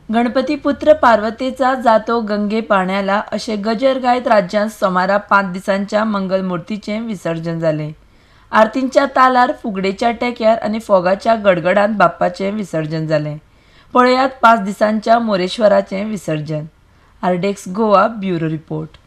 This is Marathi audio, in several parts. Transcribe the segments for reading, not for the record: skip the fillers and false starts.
गणपती पुत्र पार्वतीचा जातो गंगे पाण्याला असे गजर गायत राज्यात सोमारा 5 दिसांच्या मंगलमूर्तीचे विसर्जन झाले. आरतींच्या तालार, फुगडेच्या टेक्यार आणि फोगाच्या गडगडांत बाप्पाचे विसर्जन झाले. पळयात 5 दिसांच्या मोरेश्वराचे विसर्जन. आरडेक्स गोवा ब्युरो रिपोर्ट.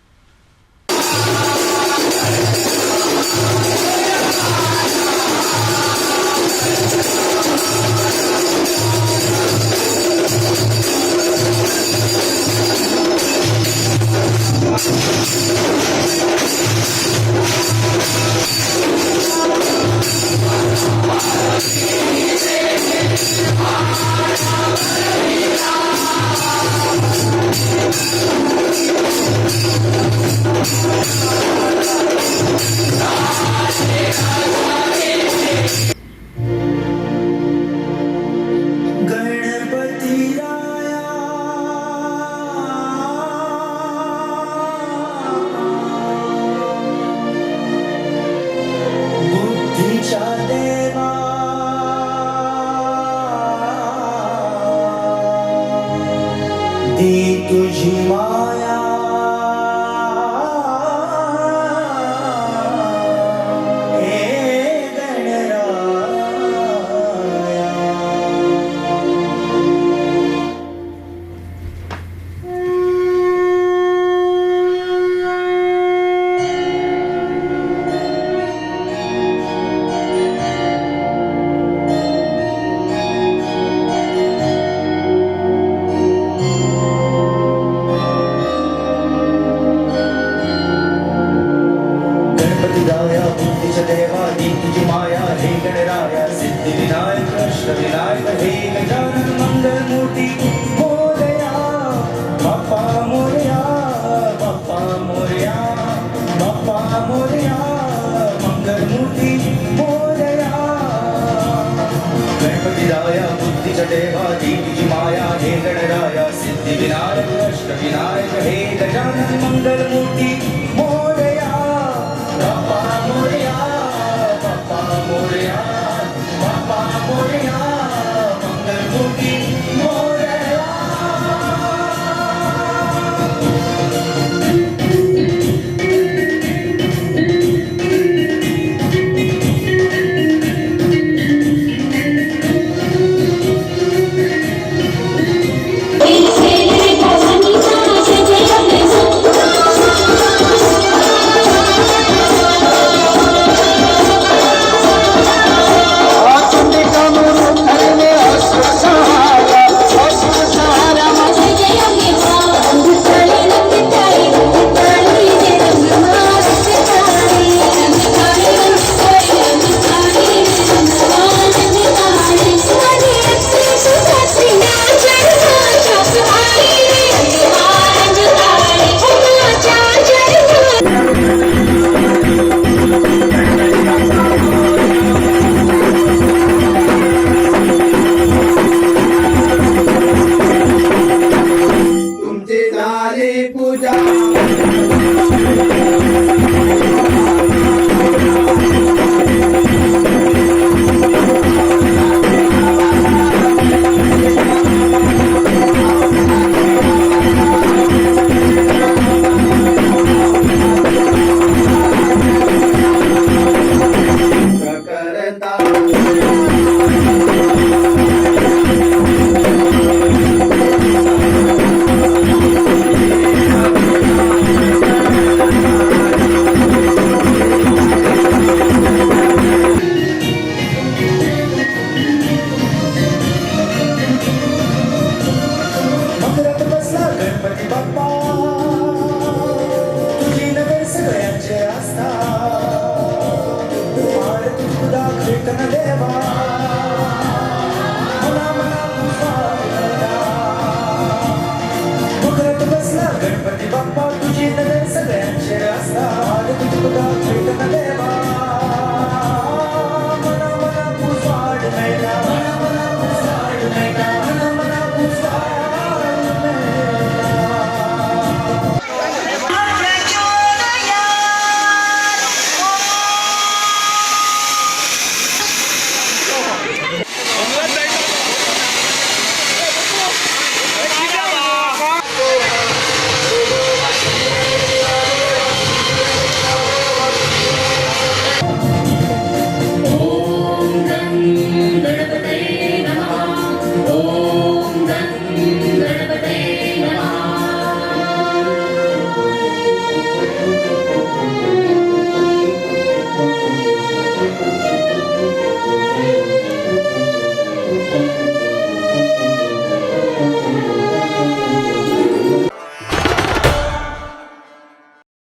दी तुझी माया हे गणराया. बुद्धीच्या देवा दी तुझी माया हे गणराया. सिद्धी विनायक अष्ट विनायक हे गजानन मंगल मूर्ती मोरया. बाप्पा मोरया, बाप्पा मोरया, बाप्पा मोरया, मंगल मूर्ती मोरया. गणपती राया बुद्धीच्या देवा दी तुझी माया हे गणराया. सिद्धी विनायक अष्ट विनायक हे गजानन मंगल मूर्ती